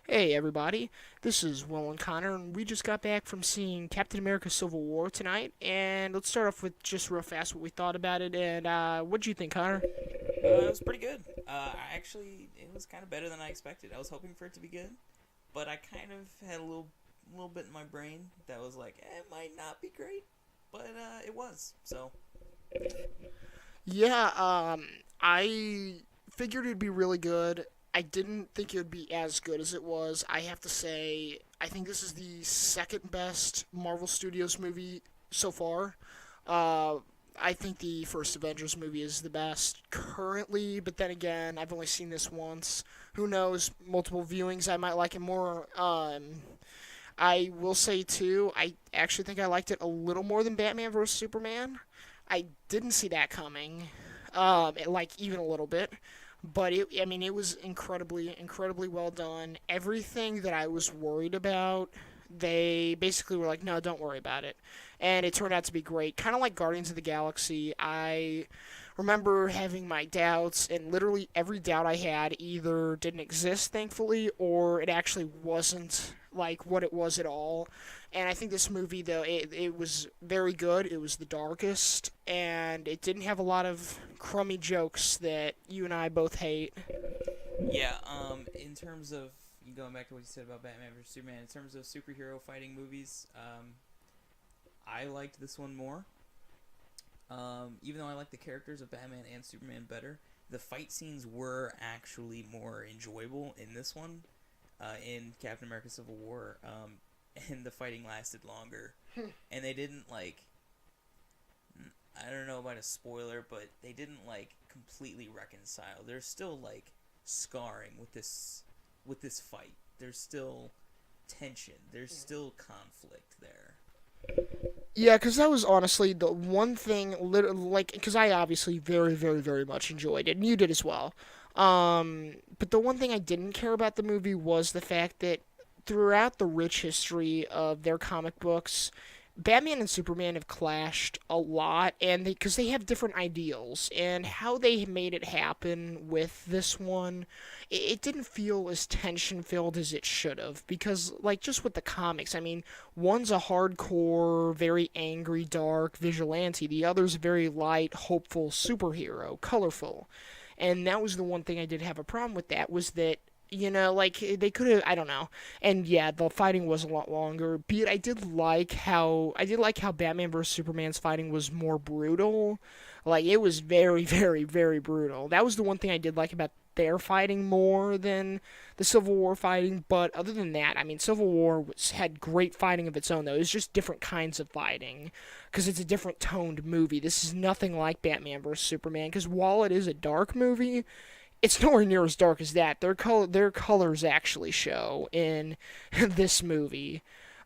Hey everybody, this is Will and Connor, and we just got back from seeing Captain America: Civil War tonight. And let's start off with just real fast what we thought about it. And what'd you think, Connor? It was pretty good. It was kind of better than I expected. I was hoping for it to be good, but I kind of had little bit in my brain that was like, it might not be great, but it was. So, Yeah, I figured it'd be really good. I didn't think it would be as good as it was. I have to say, I think this is the second best Marvel Studios movie so far. Uh, I think the first Avengers movie is the best currently, but then again, I've only seen this once. Who knows? Multiple viewings, I might like it more. I will say too, I actually think I liked it a little more than Batman vs Superman. I didn't see that coming, like even a little bit. But I mean, it was incredibly well done. Everything that I was worried about, they basically were like, no, don't worry about it. And it turned out to be great. Kind of like Guardians of the Galaxy. I remember having my doubts, and literally every doubt I had either didn't exist, thankfully, or it actually wasn't like what it was at all. And I think this movie, though, it was very good. It was the darkest, and it didn't have a lot of crummy jokes that you and I both hate. yeah. In terms of you going back to what you said about Batman vs Superman, in terms of superhero fighting movies, I liked this one more. Even though I like the characters of Batman and Superman better, the fight scenes were actually more enjoyable in this one, in Captain America: Civil War, and the fighting lasted longer, and they didn't like. I don't know about a spoiler, but they didn't like completely reconcile. There's still like scarring with this fight. There's still tension. There's still conflict there. Yeah, because that was honestly the one thing, like, because I obviously very much enjoyed it, and you did as well. But the one thing I didn't care about the movie was the fact that throughout the rich history of their comic books, Batman and Superman have clashed a lot, and because they have different ideals, and how they made it happen with this one, it didn't feel as tension filled as it should have. Because, like, just with the comics, I mean, one's a hardcore, very angry, dark vigilante. The other's a very light, hopeful superhero, colorful. And that was the one thing I did have a problem with. That was that, like, they could have, I don't know. And yeah, the fighting was a lot longer. But I did like how Batman vs Superman's fighting was more brutal. Like, it was very brutal. That was the one thing I did like about their fighting more than the Civil War fighting. But other than that, I mean, Civil War had great fighting of its own, though. It was just different kinds of fighting because it's a different toned movie. This is nothing like Batman vs Superman, because while it is a dark movie, it's nowhere near as dark as that. Their colors actually show in this movie.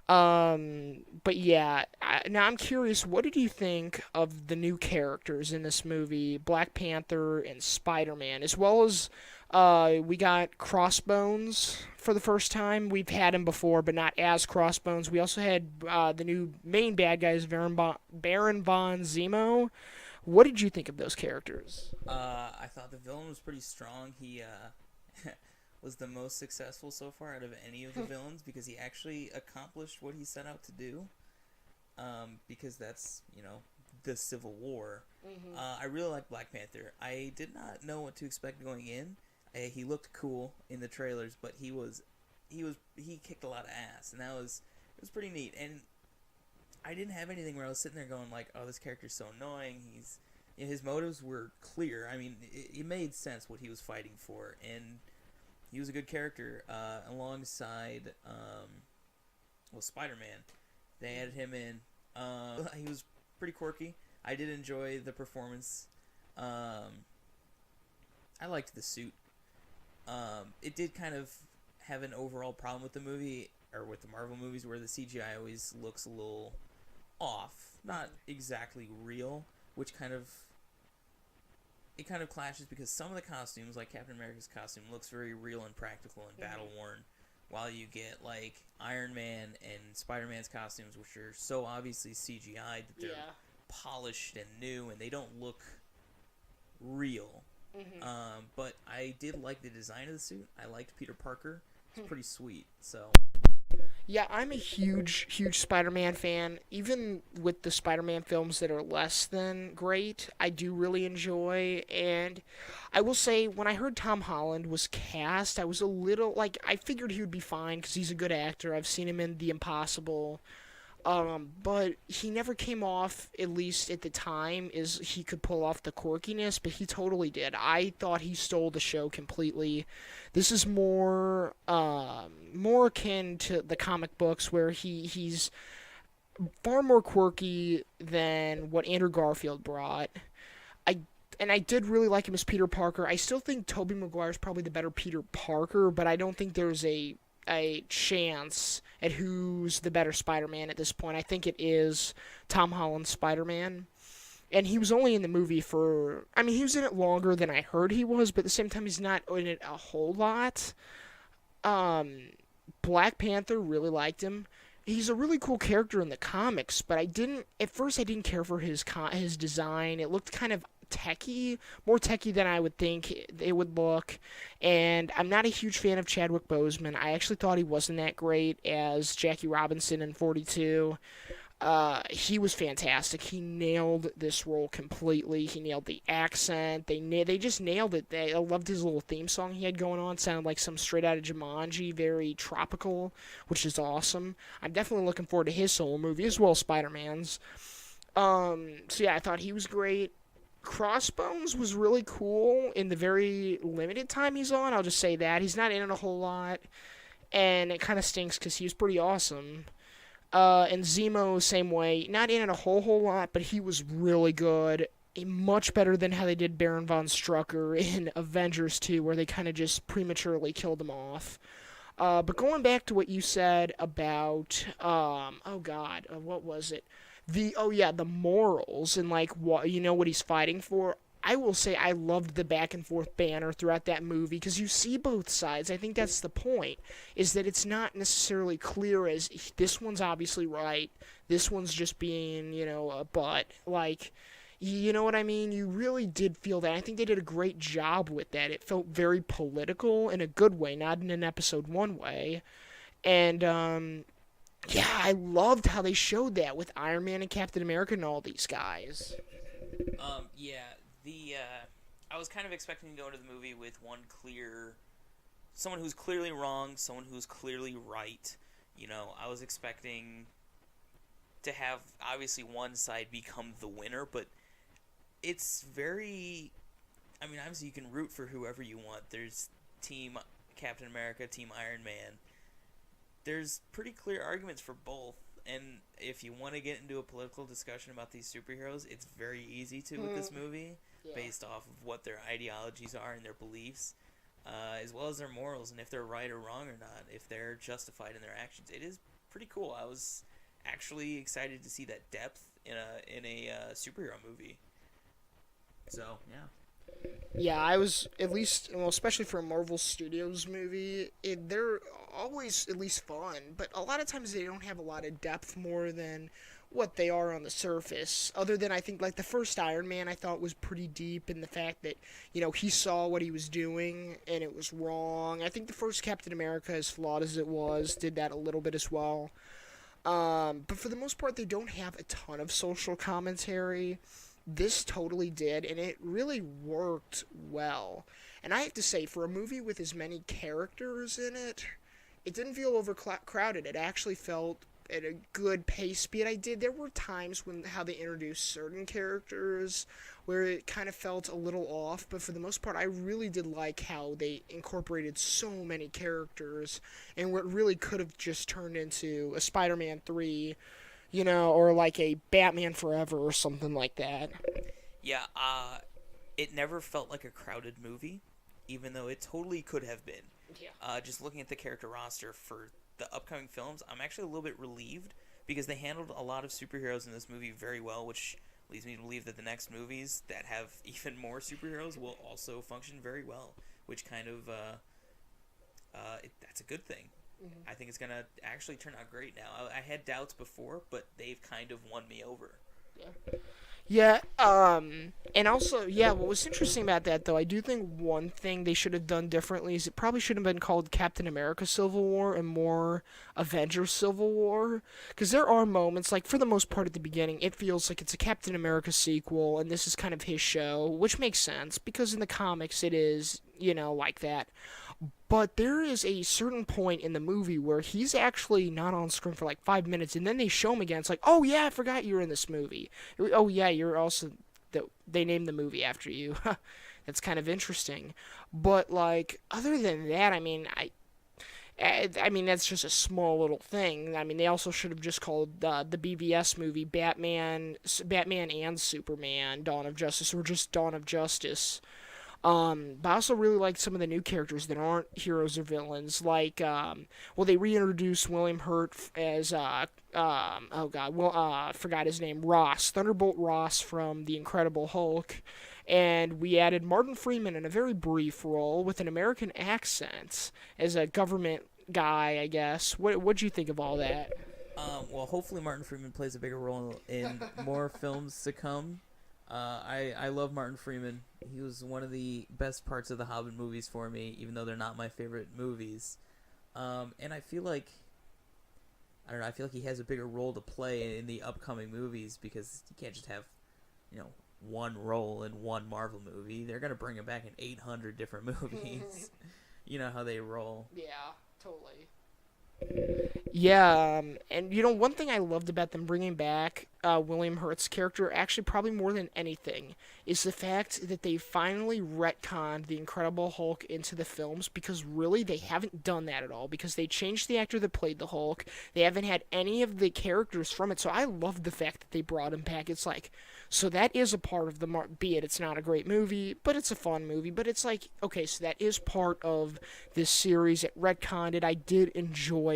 But yeah, now I'm curious. What did you think of the new characters in this movie, Black Panther and Spider-Man, as well as we got Crossbones for the first time. We've had him before, but not as Crossbones. We also had the new main bad guys, Baron von Zemo. What did you think of those characters? I thought the villain was pretty strong. He was the most successful so far out of any of the villains because he actually accomplished what he set out to do. Because that's the Civil War. I really like Black Panther. I did not know what to expect going in. He looked cool in the trailers, but he kicked a lot of ass, and it was pretty neat. And I didn't have anything where I was sitting there going like, "Oh, this character's so annoying." His motives were clear. I mean, it made sense what he was fighting for, and he was a good character alongside Spider Man. They added him in. He was pretty quirky. I did enjoy the performance. I liked the suit. It did kind of have an overall problem with the movie or with the Marvel movies where the CGI always looks a little off, not exactly real, which kind of clashes because some of the costumes, like Captain America's costume, looks very real and practical and battle worn, while you get like Iron Man and Spider Man's costumes, which are so obviously CGI that they're Yeah. polished and new and they don't look real. But I did like the design of the suit. I liked Peter Parker. It's pretty sweet. So Yeah, I'm a huge, huge Spider-Man fan. Even with the Spider-Man films that are less than great, I do really enjoy. And I will say, when I heard Tom Holland was cast, I was a little like I figured he would be fine because he's a good actor. I've seen him in The Impossible. But he never came off, at least at the time, is he could pull off the quirkiness, but he totally did. I thought he stole the show completely. This is more akin to the comic books where he's far more quirky than what Andrew Garfield brought. I and I did really like him as Peter Parker. I still think Tobey Maguire is probably the better Peter Parker, but I don't think there's a chance at who's the better Spider-Man at this point. I think it is Tom Holland's Spider-Man. And he was only in the movie for, I mean, he was in it longer than I heard he was, but at the same time, he's not in it a whole lot. Um, Black Panther, really liked him. He's a really cool character in the comics, but at first I didn't care for his design. It looked kind of techie, more techie than I would think it would look. And I'm not a huge fan of Chadwick Boseman. I actually thought he wasn't that great as Jackie Robinson in 42. He was fantastic. He nailed this role completely. He nailed the accent. They just nailed it. I loved his little theme song he had going on. It sounded like some straight out of Jumanji, very tropical, which is awesome. I'm definitely looking forward to his solo movie as well as Spider-Man's. So yeah, I thought he was great. Crossbones was really cool in the very limited time he's on. I'll just say that he's not in it a whole lot, and it kind of stinks because he was pretty awesome. And Zemo, same way. Not in it a whole lot, but he was really good. Much better than how they did Baron von Strucker in Avengers 2, where they kind of just prematurely killed him off. But going back to what you said about, oh God, what was it? The morals and like what he's fighting for. I will say I loved the back and forth banner throughout that movie because you see both sides. I think that's the point, is that it's not necessarily clear as this one's obviously right, this one's just being, a butt. Like, you know what I mean? You really did feel that. I think they did a great job with that. It felt very political in a good way, not in an episode one way. And, yeah, I loved how they showed that with Iron Man and Captain America and all these guys. yeah, the I was kind of expecting to go into the movie with someone who's clearly wrong, someone who's clearly right. I was expecting to have obviously one side become the winner, but it's very. I mean, obviously you can root for whoever you want. There's Team Captain America, Team Iron Man. There's pretty clear arguments for both. And if you want to get into a political discussion about these superheroes, it's very easy to with this movie, based off of what their ideologies are and their beliefs, as well as their morals, and if they're right or wrong or not, if they're justified in their actions. It is pretty cool. I was actually excited to see that depth in a superhero movie. So yeah. Yeah, I was at least, well, especially for a Marvel Studios movie, they're always at least fun, but a lot of times they don't have a lot of depth more than what they are on the surface. Other than I think like the first Iron Man I thought was pretty deep in the fact that, he saw what he was doing and it was wrong. I think the first Captain America, as flawed as it was, did that a little bit as well. But for the most part, they don't have a ton of social commentary. This totally did, and it really worked well. And I have to say, for a movie with as many characters in it, it didn't feel overcrowded. It actually felt at a good pace speed. There were times when how they introduced certain characters where it kind of felt a little off, but for the most part, I really did like how they incorporated so many characters, and what really could have just turned into a Spider-Man 3, or like a Batman Forever or something like that. Yeah, it never felt like a crowded movie, even though it totally could have been. Yeah. Just looking at the character roster for the upcoming films, I'm actually a little bit relieved because they handled a lot of superheroes in this movie very well, which leads me to believe that the next movies that have even more superheroes will also function very well, which kind of, that's a good thing. I think it's going to actually turn out great now. I had doubts before, but they've kind of won me over. Yeah. Yeah, and also, yeah, what was interesting about that, though, I do think one thing they should have done differently is it probably should have been called Captain America Civil War and more Avengers Civil War. Because there are moments, like, for the most part at the beginning, it feels like it's a Captain America sequel, and this is kind of his show, which makes sense, because in the comics it is, like that. But there is a certain point in the movie where he's actually not on screen for like 5 minutes, and then they show him again. It's like, oh yeah, I forgot you're in this movie. Oh yeah, you're also they named the movie after you. That's kind of interesting. But like, other than that, I mean that's just a small little thing. I mean, they also should have just called the BVS movie Batman and Superman: Dawn of Justice, or just Dawn of Justice. But I also really like some of the new characters that aren't heroes or villains. Like, well, they reintroduced William Hurt as, oh god, well, forgot his name, Ross, Thunderbolt Ross from The Incredible Hulk. And we added Martin Freeman in a very brief role with an American accent as a government guy, I guess. What'd you think of all that? Well, hopefully Martin Freeman plays a bigger role in more films to come. I love Martin Freeman. He was one of the best parts of the Hobbit movies for me, even though they're not my favorite movies. And I feel like I don't know. I feel like he has a bigger role to play in the upcoming movies because you can't just have, you know, one role in one Marvel movie. They're gonna bring him back in 800 different movies. You know how they roll. Yeah, totally. Yeah, and one thing I loved about them bringing back William Hurt's character, actually probably more than anything, is the fact that they finally retconned the Incredible Hulk into the films, because really they haven't done that at all, because they changed the actor that played the Hulk. They haven't had any of the characters from it, so I love the fact that they brought him back. It's like, so that is a part of the be it it's not a great movie, but it's a fun movie, but it's like, okay, so that is part of this series. It retconned it. I did enjoy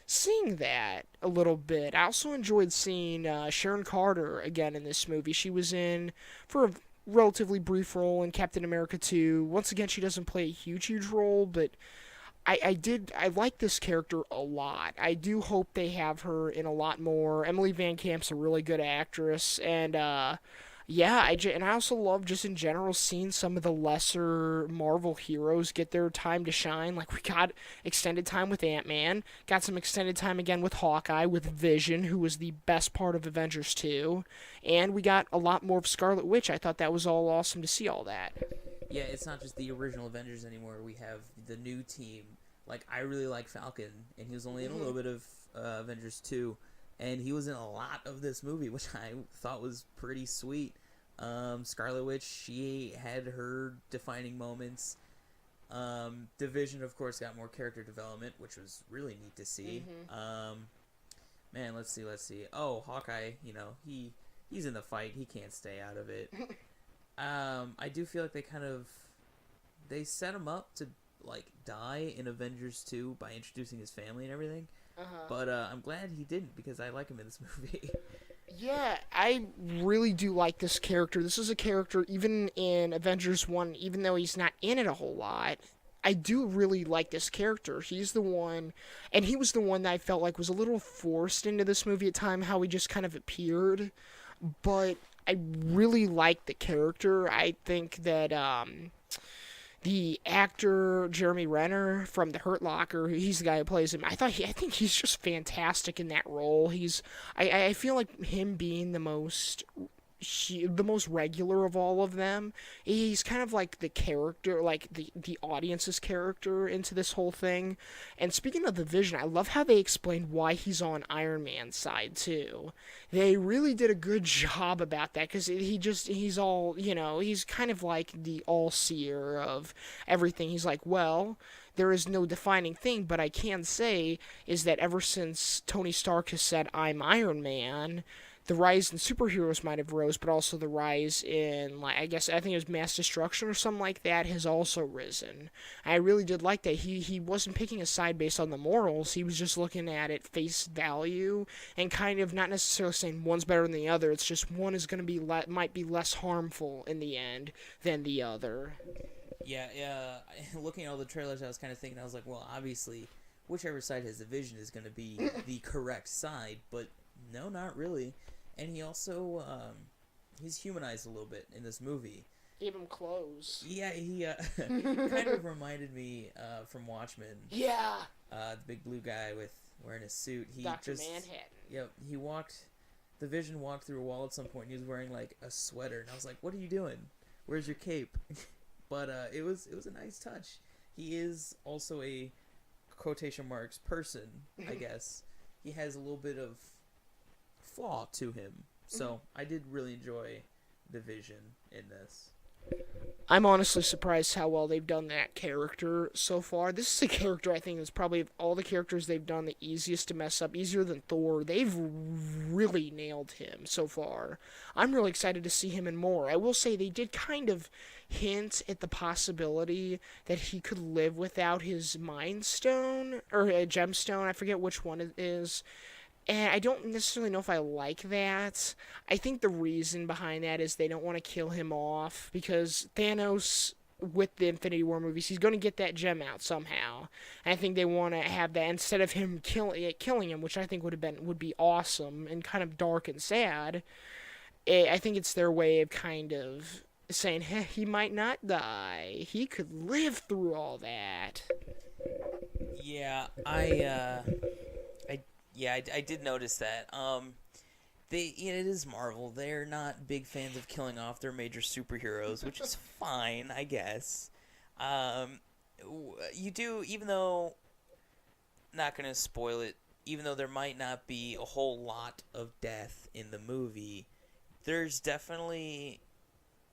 seeing that a little bit. I also enjoyed seeing Sharon Carter again in this movie. She was in for a relatively brief role in Captain America 2. Once again, she doesn't play a huge role, but I like this character a lot. I do hope they have her in a lot more. Emily Van Camp's a really good actress, and yeah, and I also love just in general seeing some of the lesser Marvel heroes get their time to shine. Like we got extended time with Ant-Man, got some extended time again with Hawkeye, with Vision, who was the best part of Avengers 2, and we got a lot more of Scarlet Witch. I thought that was all awesome to see all that. Yeah, it's not just the original Avengers anymore. We have the new team. Like I really like Falcon, and he was only in a little bit of Avengers 2, and he was in a lot of this movie, which I thought was pretty sweet. Scarlet Witch, she had her defining moments. Division, of course, got more character development, which was really neat to see. Man, let's see. Oh, Hawkeye, he's in the fight. He can't stay out of it. I do feel like they set him up to like die in Avengers 2 by introducing his family and everything. But I'm glad he didn't because I like him in this movie. Yeah, I really do like this character. This is a character, even in Avengers 1, even though he's not in it a whole lot, I do really like this character. He's the one, and he was the one that I felt like was a little forced into this movie at time, how he just kind of appeared. But I really like the character. I think that, the actor Jeremy Renner from The Hurt Locker, he's the guy who plays him. I think he's just fantastic in that role. I feel like him being the most regular of all of them. He's kind of like the character, like the audience's character into this whole thing. And speaking of the Vision, I love how they explained why he's on Iron Man's side too. They really did a good job about that because he's all, he's kind of like the all-seer of everything. He's like, well, there is no defining thing, but I can say is that ever since Tony Stark has said, I'm Iron Man, the rise in superheroes might have rose, but also the rise in, like, I think it was mass destruction or something like that has also risen. I really did like that. He wasn't picking a side based on the morals. He was just looking at it face value and kind of not necessarily saying one's better than the other. It's just one is going to be might be less harmful in the end than the other. Yeah. Looking at all the trailers, I was kind of thinking, I was like, well, obviously, whichever side has the Vision is going to be the correct side, but no, not really. And he also, he's humanized a little bit in this movie. Gave him clothes. Yeah, he kind of reminded me from Watchmen. Yeah. The big blue guy with wearing a suit. He Dr. just Manhattan. Yep, he walked. The Vision walked through a wall at some point. And he was wearing like a sweater, and I was like, "What are you doing? Where's your cape?" But it was a nice touch. He is also a quotation marks person, I guess. He has a little bit of flaw to him, so I did really enjoy the Vision in this. I'm honestly surprised how well they've done that character so far. This is a character I think is probably of all the characters they've done the easiest to mess up, easier than Thor. They've really nailed him so far. I'm really excited to see him in more. I will say they did kind of hint at the possibility that he could live without his Mind Stone or a Gemstone. I forget which one it is. And I don't necessarily know if I like that. I think the reason behind that is they don't want to kill him off because Thanos, with the Infinity War movies, he's going to get that gem out somehow. And I think they want to have that instead of him killing him, which I think would be awesome and kind of dark and sad. I think it's their way of kind of saying, hey, he might not die. He could live through all that. Yeah, I did notice that. It is Marvel. They're not big fans of killing off their major superheroes, which is fine, I guess. You do, even though, not gonna spoil it, even though there might not be a whole lot of death in the movie, there's definitely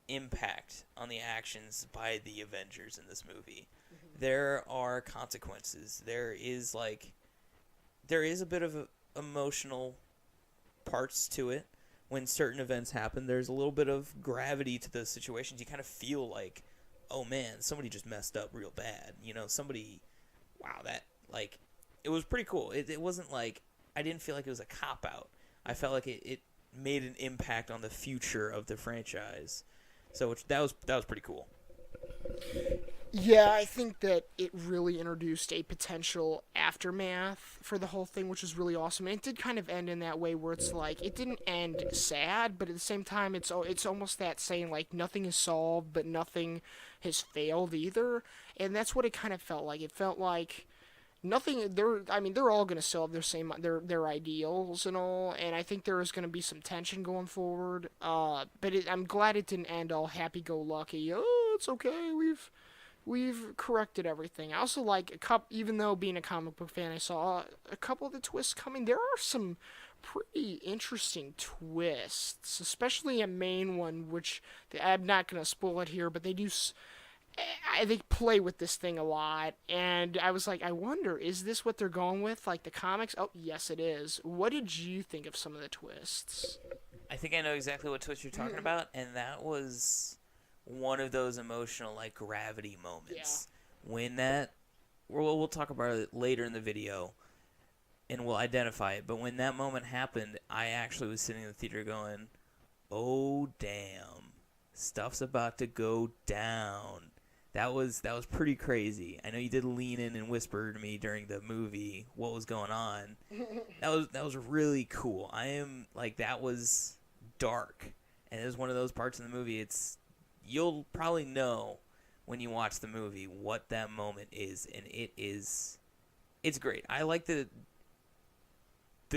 impact on the actions by the Avengers in this movie. There are consequences. There is a bit of emotional parts to it. When certain events happen, there's a little bit of gravity to those situations. You kind of feel like, oh man, somebody just messed up real bad. Wow, it was pretty cool. It wasn't like, I didn't feel like it was a cop-out. I felt like it made an impact on the future of the franchise. So that was pretty cool. Yeah, I think that it really introduced a potential aftermath for the whole thing, which is really awesome. And it did kind of end in that way where it's like it didn't end sad, but at the same time, it's almost that saying like nothing is solved, but nothing has failed either. And that's what it kind of felt like. It felt like nothing. They're all gonna still have their ideals and all, and I think there is gonna be some tension going forward. But I'm glad it didn't end all happy-go-lucky. Oh, it's okay. We've corrected everything. I also like even though being a comic book fan, I saw a couple of the twists coming. There are some pretty interesting twists, especially a main one, which I'm not gonna spoil it here, but they play with this thing a lot, and I was like, I wonder, is this what they're going with, like the comics? Oh, yes, it is. What did you think of some of the twists? I think I know exactly what twist you're talking about, and that was one of those emotional, like, gravity moments. Yeah. When we'll talk about it later in the video, and we'll identify it, but when that moment happened, I actually was sitting in the theater going, oh, damn, stuff's about to go down. That was pretty crazy. I know you did lean in and whisper to me during the movie what was going on. That was really cool. That was dark, and it was one of those parts in the movie. You'll probably know when you watch the movie what that moment is, and it's great. I like the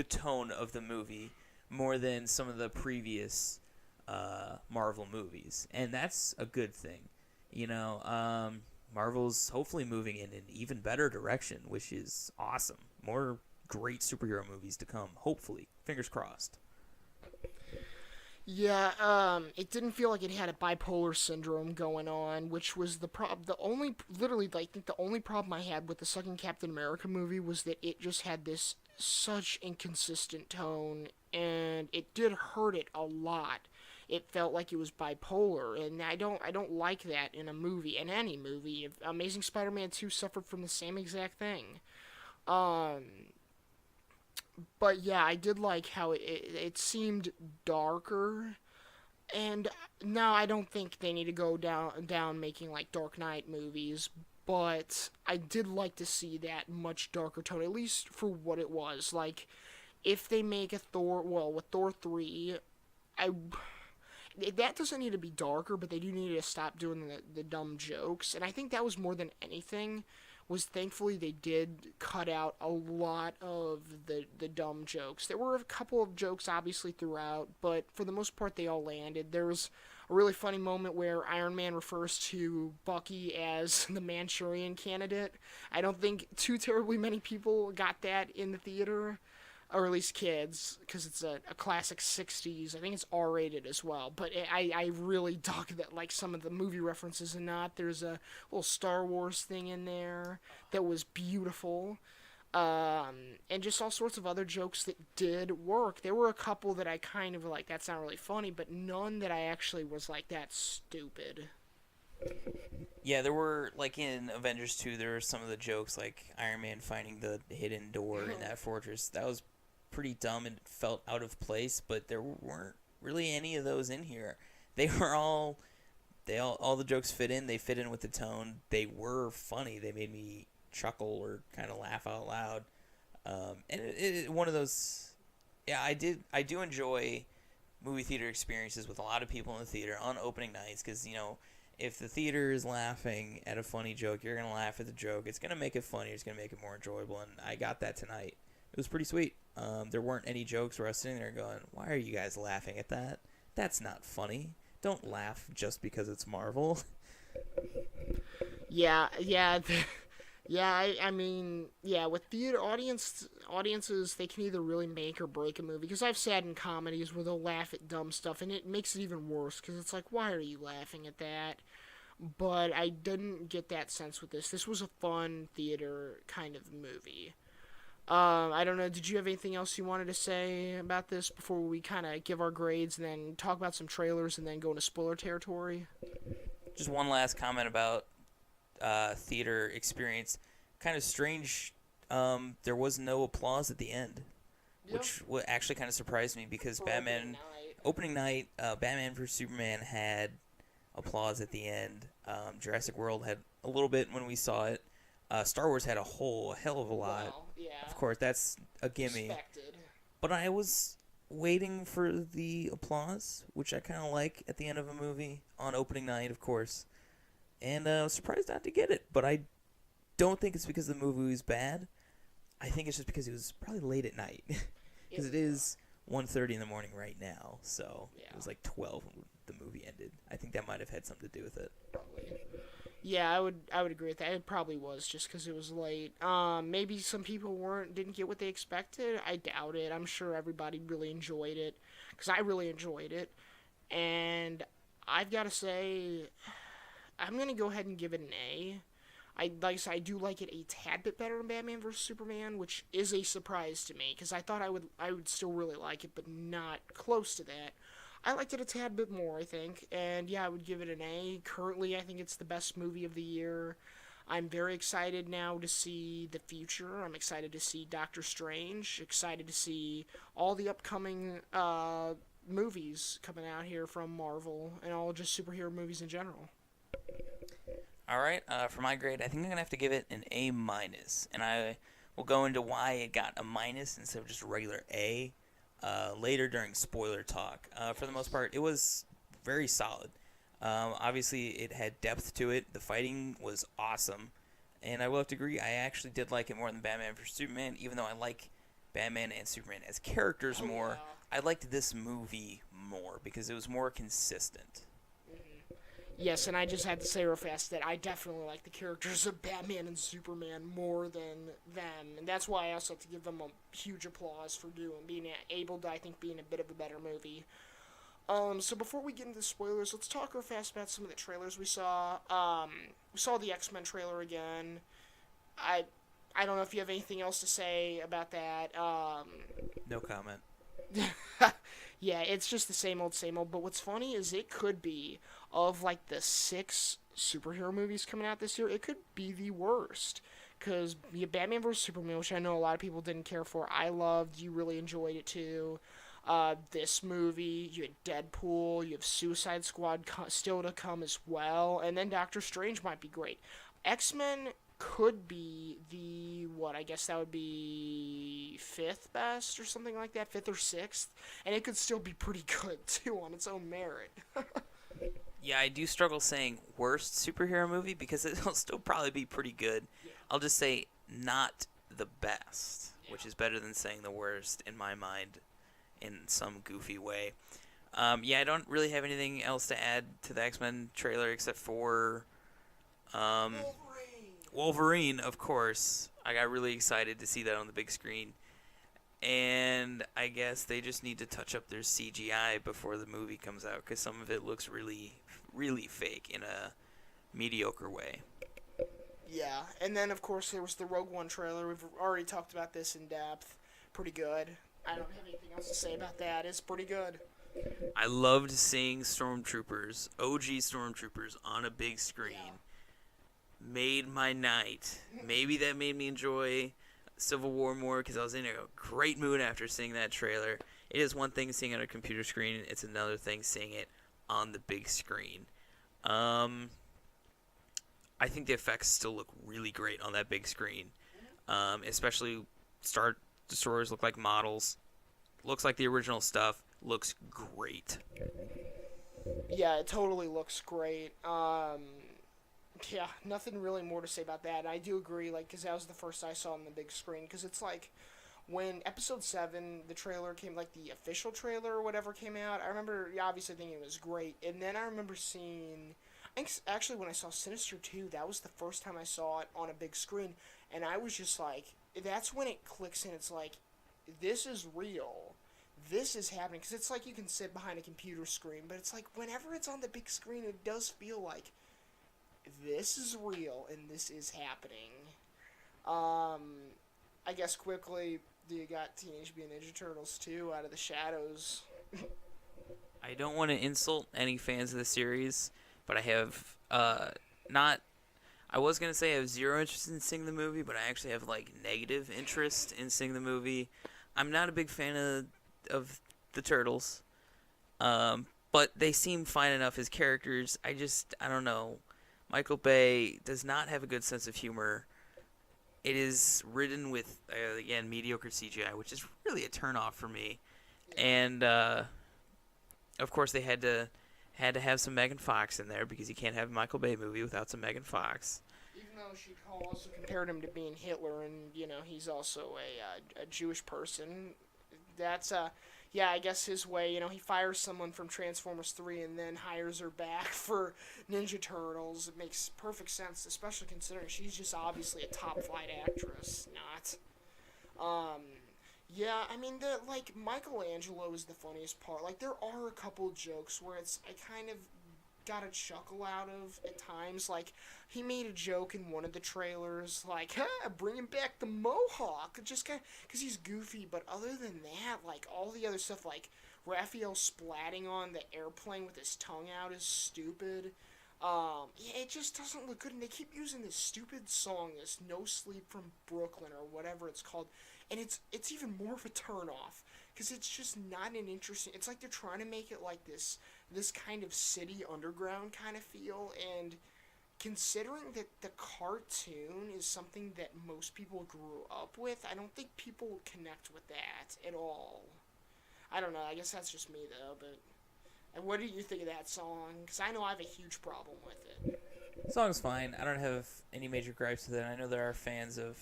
tone of the movie more than some of the previous Marvel movies, and that's a good thing. Marvel's hopefully moving in an even better direction, which is awesome. More great superhero movies to come, hopefully. Fingers crossed. Yeah, it didn't feel like it had a bipolar syndrome going on, which was the problem. I think the only problem I had with the second Captain America movie was that it just had this such inconsistent tone, and it did hurt it a lot. It felt like it was bipolar, and I don't like that in a movie, in any movie. Amazing Spider-Man 2 suffered from the same exact thing. But yeah, I did like how it seemed darker, and now I don't think they need to go down making like Dark Knight movies, but I did like to see that much darker tone, at least for what it was. Like, if they make with Thor 3, that doesn't need to be darker, but they do need to stop doing the dumb jokes. And I think that was more than anything. Was thankfully they did cut out a lot of the dumb jokes. There were a couple of jokes obviously throughout, but for the most part they all landed. There was a really funny moment where Iron Man refers to Bucky as the Manchurian Candidate. I don't think too terribly many people got that in the theater, or at least kids, because it's a classic 60s. I think it's R-rated as well. But I really dug that, like, some of the movie references and not. There's a little Star Wars thing in there that was beautiful. And just all sorts of other jokes that did work. There were a couple that I kind of like, that's not really funny, but none that I actually was like, that's stupid. Yeah, there were, like in Avengers 2, there were some of the jokes, like Iron Man finding the hidden door in that fortress. That was pretty dumb and felt out of place, but there weren't really any of those in here. They were all the jokes fit in. They fit in with the tone. They were funny. They made me chuckle or kind of laugh out loud. And one of those, yeah, I do enjoy movie theater experiences with a lot of people in the theater on opening nights, because if the theater is laughing at a funny joke, you're gonna laugh at the joke. It's gonna make it funnier. It's gonna make it more enjoyable, and I got that tonight. It was pretty sweet. There weren't any jokes where I was sitting there going, "Why are you guys laughing at that? That's not funny. Don't laugh just because it's Marvel." Yeah, yeah, yeah. I mean, yeah. With theater audiences, they can either really make or break a movie. Because I've sat in comedies where they'll laugh at dumb stuff, and it makes it even worse. Because it's like, why are you laughing at that? But I didn't get that sense with this. This was a fun theater kind of movie. I don't know. Did you have anything else you wanted to say about this before we kind of give our grades and then talk about some trailers and then go into spoiler territory? Just one last comment about theater experience. Kind of strange. There was no applause at the end, which actually kind of surprised me, because For Batman opening night. opening night, Batman vs Superman had applause at the end. Jurassic World had a little bit when we saw it. Star Wars had a hell of a lot. Well, yeah. Of course, that's a gimme. Expected. But I was waiting for the applause, which I kind of like at the end of a movie on opening night, of course. And I was surprised not to get it. But I don't think it's because the movie was bad. I think it's just because it was probably late at night. Because it is 1:30 in the morning right now. So it was like 12 when the movie ended. I think that might have had something to do with it. Probably. Yeah, I would agree with that. It probably was just because it was late. Maybe some people didn't get what they expected. I doubt it. I'm sure everybody really enjoyed it, because I really enjoyed it, and I've got to say, I'm gonna go ahead and give it an A. Like I said, I do like it a tad bit better than Batman vs Superman, which is a surprise to me, because I thought I would still really like it, but not close to that. I liked it a tad bit more, I think, and yeah, I would give it an A. Currently, I think it's the best movie of the year. I'm very excited now to see the future. I'm excited to see Doctor Strange. Excited to see all the upcoming movies coming out here from Marvel, and all just superhero movies in general. All right, for my grade, I think I'm going to have to give it an A minus. And I will go into why it got a minus instead of just a regular A later during spoiler talk. For the most part, it was very solid. Obviously, it had depth to it. The fighting was awesome. And I will have to agree, I actually did like it more than Batman vs. Superman, even though I like Batman and Superman as characters more. Yeah. I liked this movie more because it was more consistent. Yes, and I just had to say real fast that I definitely like the characters of Batman and Superman more than them, and that's why I also have to give them a huge applause for being able to, I think, be in a bit of a better movie. So before we get into spoilers, let's talk real fast about some of the trailers we saw. We saw the X-Men trailer again. I don't know if you have anything else to say about that. No comment. Yeah, it's just the same old, same old. But what's funny is it could be, of like the 6 superhero movies coming out this year, it could be the worst. Because Batman vs. Superman, which I know a lot of people didn't care for, I loved. You really enjoyed it too. This movie, you had Deadpool, you have Suicide Squad still to come as well, and then Doctor Strange might be great. X-Men could be the what, I guess that would be fifth best or something like that, fifth or sixth, and it could still be pretty good too on its own merit. Yeah, I do struggle saying worst superhero movie because it'll still probably be pretty good. Yeah. I'll just say not the best, Yeah. which is better than saying the worst in my mind in some goofy way. Yeah, I don't really have anything else to add to the X-Men trailer except for Wolverine, of course. I got really excited to see that on the big screen. And I guess they just need to touch up their CGI before the movie comes out because some of it looks really, really fake in a mediocre way. Yeah, and then of course there was the Rogue One trailer. We've already talked about this in depth. Pretty good. I don't have anything else to say about that. It's pretty good. I loved seeing Stormtroopers, OG Stormtroopers, on a big screen. Yeah. Made my night. Maybe that made me enjoy Civil War more because I was in a great mood after seeing that trailer. It is one thing seeing it on a computer screen. It's another thing seeing it on the big screen. I think the effects still look really great on that big screen. Especially Star Destroyers look like models. Looks like the original stuff. Looks great. Yeah, it totally looks great. Yeah, nothing really more to say about that. I do agree, like, because that was the first I saw on the big screen. Because it's like, when Episode 7, the trailer came, like, the official trailer or whatever came out, I remember, obviously thinking it was great. And then I remember seeing, I think, actually, when I saw Sinister 2, that was the first time I saw it on a big screen. And I was just like, that's when it clicks in. It's like, this is real. This is happening. Because it's like you can sit behind a computer screen, but it's like, whenever it's on the big screen, it does feel like, this is real and this is happening. I guess quickly, you got Teenage Mutant Ninja Turtles 2 out of the shadows. I don't want to insult any fans of the series, but I have not. I was gonna say I have zero interest in seeing the movie, but I actually have like negative interest in seeing the movie. I'm not a big fan of the Turtles, but they seem fine enough as characters. I don't know. Michael Bay does not have a good sense of humor. It is ridden with, again, mediocre CGI, which is really a turnoff for me. And, of course, they had to have some Megan Fox in there because you can't have a Michael Bay movie without some Megan Fox. Even though she also compared him to being Hitler, and, you know, he's also a Jewish person. That's, yeah, I guess his way, you know, he fires someone from Transformers 3 and then hires her back for Ninja Turtles. It makes perfect sense, especially considering she's just obviously a top-flight actress, not. Yeah, I mean, Michelangelo is the funniest part. Like, there are a couple jokes where I kind of got a chuckle out of at times. Like, he made a joke in one of the trailers, like, bringing back the Mohawk, just kind of, because he's goofy, but other than that, like, all the other stuff, like, Raphael splatting on the airplane with his tongue out is stupid. Yeah, it just doesn't look good, and they keep using this stupid song, this No Sleep from Brooklyn, or whatever it's called, and it's even more of a turn-off, because it's just not an interesting, it's like they're trying to make it like this kind of city underground kind of feel, and considering that the cartoon is something that most people grew up with, I don't think people connect with that at all. I don't know, I guess that's just me though, but and what do you think of that song? Because I know I have a huge problem with it. The song's fine. I don't have any major gripes with it. I know there are fans of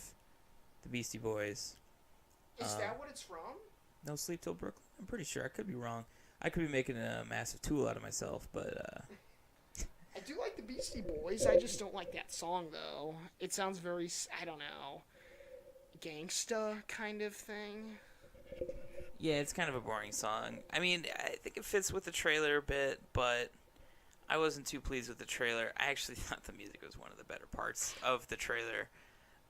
the Beastie Boys. Is that what it's from? No Sleep Till Brooklyn? I'm pretty sure. I could be wrong. I could be making a massive tool out of myself, but I do like the Beastie Boys. I just don't like that song, though. It sounds very, I don't know, gangsta kind of thing. yeah, it's kind of a boring song. I mean, I think it fits with the trailer a bit, but I wasn't too pleased with the trailer. I actually thought the music was one of the better parts of the trailer.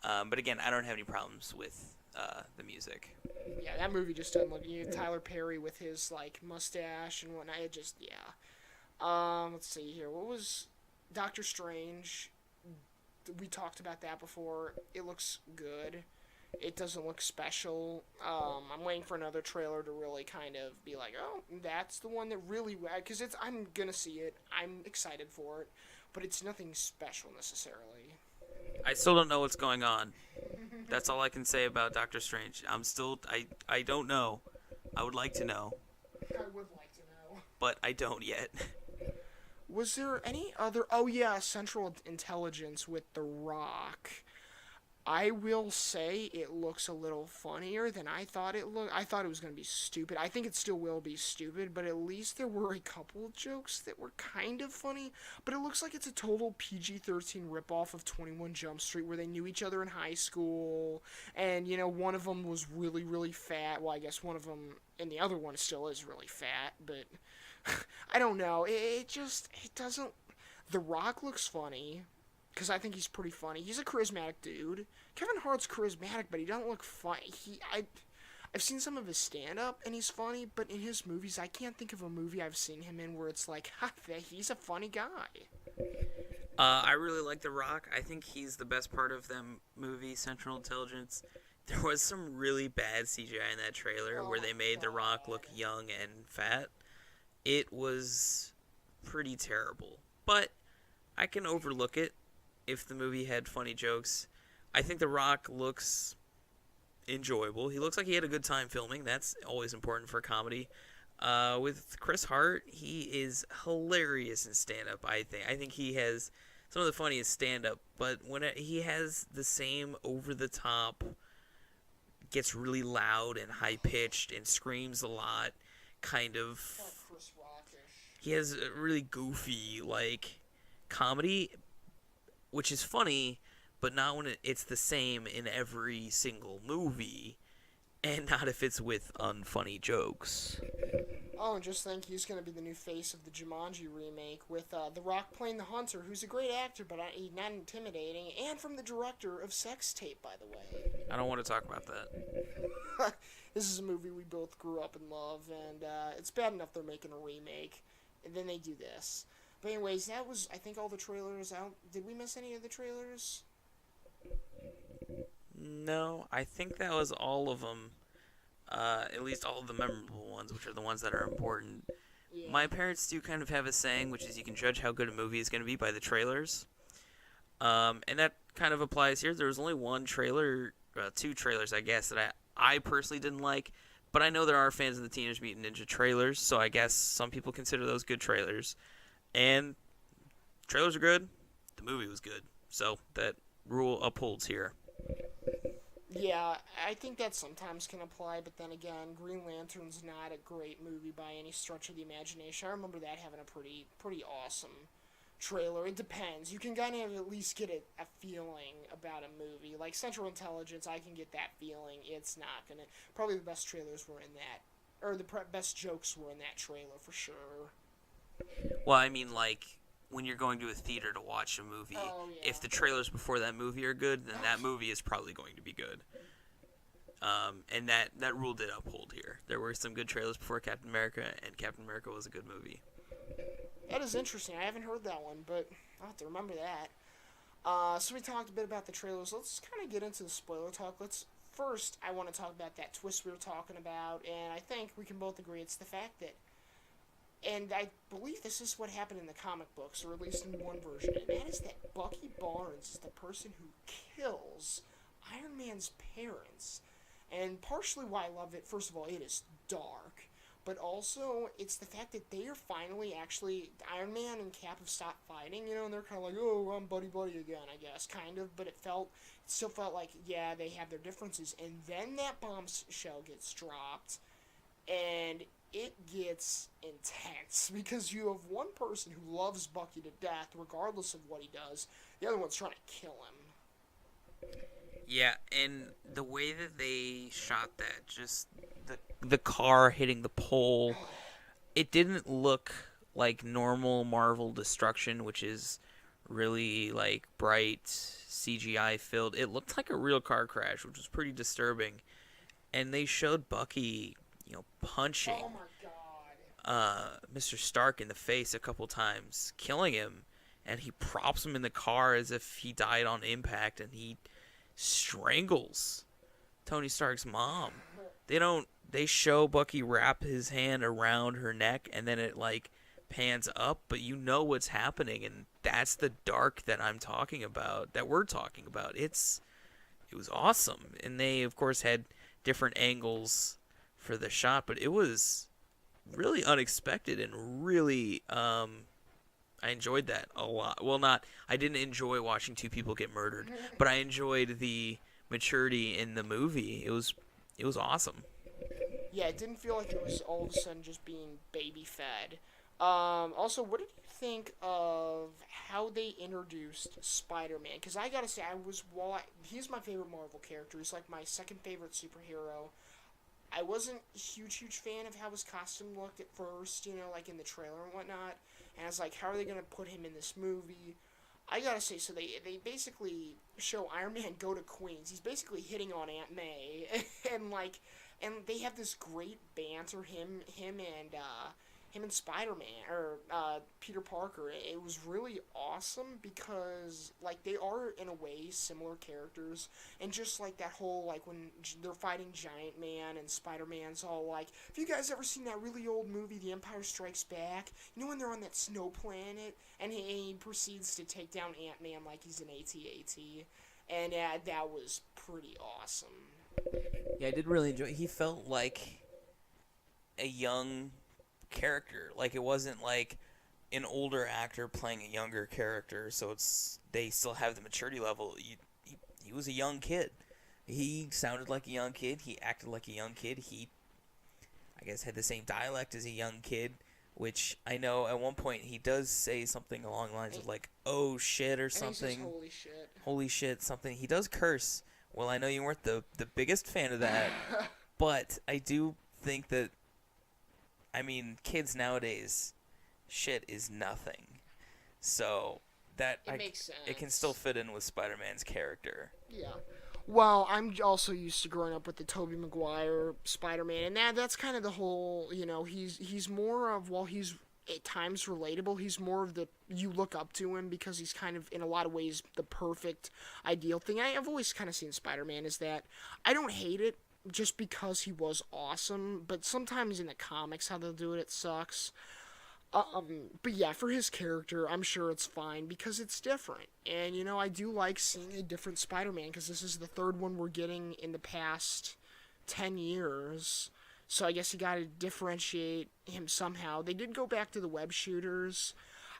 But again, I don't have any problems with the music. Yeah, that movie just doesn't look. You know, Tyler Perry with his like mustache and whatnot. It just, yeah. Let's see here. What was Doctor Strange? We talked about that before. It looks good. It doesn't look special. I'm waiting for another trailer to really kind of be like, oh, that's the one that really, because I'm gonna see it. I'm excited for it, but it's nothing special necessarily. I still don't know what's going on. That's all I can say about Doctor Strange. I don't know. I would like to know, I would like to know. but I don't yet. Was there any other? Oh yeah, Central Intelligence with The Rock. I will say it looks a little funnier than I thought it looked. I thought it was going to be stupid. I think it still will be stupid, but at least there were a couple of jokes that were kind of funny. But it looks like it's a total PG-13 ripoff of 21 Jump Street where they knew each other in high school. And, one of them was really, really fat. Well, I guess one of them, and the other one still is really fat, but I don't know. It doesn't. The Rock looks funny because I think he's pretty funny. He's a charismatic dude. Kevin Hart's charismatic, but he doesn't look funny. I've seen some of his stand-up, and he's funny, but in his movies, I can't think of a movie I've seen him in where it's like, ha, he's a funny guy. I really like The Rock. I think he's the best part of them movie, Central Intelligence. There was some really bad CGI in that trailer where they made The Rock look young and fat. It was pretty terrible, but I can overlook it if the movie had funny jokes. I think The Rock looks enjoyable. He looks like he had a good time filming. That's always important for comedy. With Chris Hart, he is hilarious in stand-up, I think. I think he has some of the funniest stand-up, but he has the same over-the-top, gets really loud and high-pitched and screams a lot, kind of. Chris Rockish. He has a really goofy, comedy, which is funny, but not when it's the same in every single movie, and not if it's with unfunny jokes. Oh, and just think he's going to be the new face of the Jumanji remake with The Rock playing the Hunter, who's a great actor, but he's not intimidating, and from the director of Sex Tape, by the way. I don't want to talk about that. This is a movie we both grew up and love, and it's bad enough they're making a remake, and then they do this. But anyways, that was, I think, all the trailers out. Did we miss any of the trailers? No, I think that was all of them. At least all of the memorable ones, which are the ones that are important. Yeah. My parents do kind of have a saying, which is you can judge how good a movie is going to be by the trailers. And that kind of applies here. There was only one trailer, two trailers, I guess, that I personally didn't like. But I know there are fans of the Teenage Mutant Ninja trailers, so I guess some people consider those good trailers. And trailers are good. The movie was good. So that rule upholds here. Yeah, I think that sometimes can apply, but then again, Green Lantern's not a great movie by any stretch of the imagination. I remember that having a pretty awesome trailer. It depends. You can kind of at least get a feeling about a movie. Like Central Intelligence, I can get that feeling. It's not gonna. Probably the best trailers were in that, or the best jokes were in that trailer for sure. Well, I mean, when you're going to a theater to watch a movie, if the trailers before that movie are good, then that movie is probably going to be good. And that rule did uphold here. There were some good trailers before Captain America, and Captain America was a good movie. That is interesting. I haven't heard that one, but I'll have to remember that. So we talked a bit about the trailers. Let's kind of get into the spoiler talk. First, I want to talk about that twist we were talking about, and I think we can both agree it's the fact that, and I believe this is what happened in the comic books, or at least in one version, and that is that Bucky Barnes is the person who kills Iron Man's parents. And partially why I love it, first of all, it is dark, but also it's the fact that they are finally actually, Iron Man and Cap have stopped fighting, and they're kind of like, oh, I'm buddy again, I guess, kind of, but it still felt like, yeah, they have their differences, and then that bombshell gets dropped, and it gets intense, because you have one person who loves Bucky to death, regardless of what he does, the other one's trying to kill him. Yeah, and the way that they shot that, just the car hitting the pole, it didn't look like normal Marvel destruction, which is really bright CGI filled. It looked like a real car crash, which was pretty disturbing. And they showed Bucky, punching Oh my god. Mr. Stark in the face a couple times, killing him, and he props him in the car as if he died on impact, and he strangles Tony Stark's mom. They show Bucky wrap his hand around her neck, and then it pans up, but you know what's happening, and that's the dark that I'm talking about, that we're talking about. It's awesome. And they of course had different angles for the shot, but it was really unexpected and really I enjoyed that a lot. Well, not I didn't enjoy watching two people get murdered, but I enjoyed the maturity in the movie. It was awesome. Yeah, it didn't feel like it was all of a sudden just being baby fed. Also, what did you think of how they introduced Spider-Man? Because I gotta say, he's my favorite Marvel character. He's like my second favorite superhero. I wasn't a huge fan of how his costume looked at first, like in the trailer and whatnot. And I was like, how are they gonna put him in this movie? I gotta say, so they basically show Iron Man go to Queens. He's basically hitting on Aunt May, and they have this great banter. Him and Spider-Man or Peter Parker. It was really awesome because like they are in a way similar characters, and just like that whole like when they're fighting Giant Man and Spider-Man's all like, "Have you guys ever seen that really old movie, The Empire Strikes Back? You know when they're on that snow planet and he proceeds to take down Ant-Man like he's an AT-AT." And that was pretty awesome. Yeah, I did really enjoy. He felt like a young character. Like it wasn't like an older actor playing a younger character. So they still have the maturity level. He was a young kid. He sounded like a young kid. He acted like a young kid. He, I guess, had the same dialect as a young kid. Which I know at one point he does say something along the lines of like "oh shit" or something. And he says, "holy shit." Holy shit, something. He does curse. Well, I know you weren't the biggest fan of that, but I do think that, I mean, kids nowadays, shit is nothing. So that Makes sense. it can still fit in with Spider-Man's character. Yeah. Well, I'm also used to growing up with the Tobey Maguire Spider-Man, and that's kind of the whole, he's more of, while he's at times relatable, he's more of you look up to him because he's kind of, in a lot of ways, the perfect, ideal thing. I've always kind of seen Spider-Man as that. I don't hate it just because he was awesome, but sometimes in the comics how they'll do it sucks. But yeah, for his character, I'm sure it's fine because it's different. And, I do like seeing a different Spider-Man because this is the third one we're getting in the past 10 years. So I guess you gotta differentiate him somehow. They did go back to the web shooters.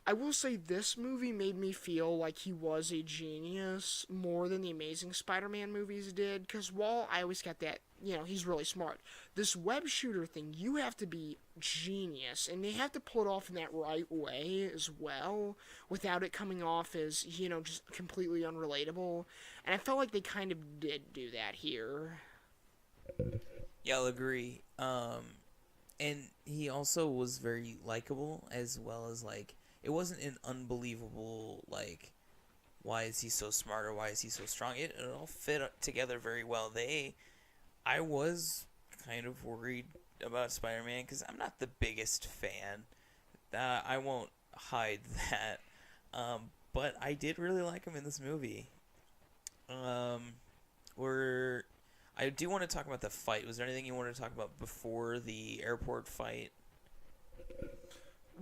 I will say this movie made me feel like he was a genius more than the Amazing Spider-Man movies did. Because while I always got that, he's really smart. This web shooter thing, you have to be genius. And they have to pull it off in that right way as well. Without it coming off as, just completely unrelatable. And I felt like they kind of did do that here. Yeah, I'll agree. And he also was very likable, as well as like it wasn't an unbelievable like why is he so smart or why is he so strong. It all fit together very well. I was kind of worried about Spider-Man because I'm not the biggest fan. I won't hide that. But I did really like him in this movie. I do want to talk about the fight. Was there anything you wanted to talk about before the airport fight?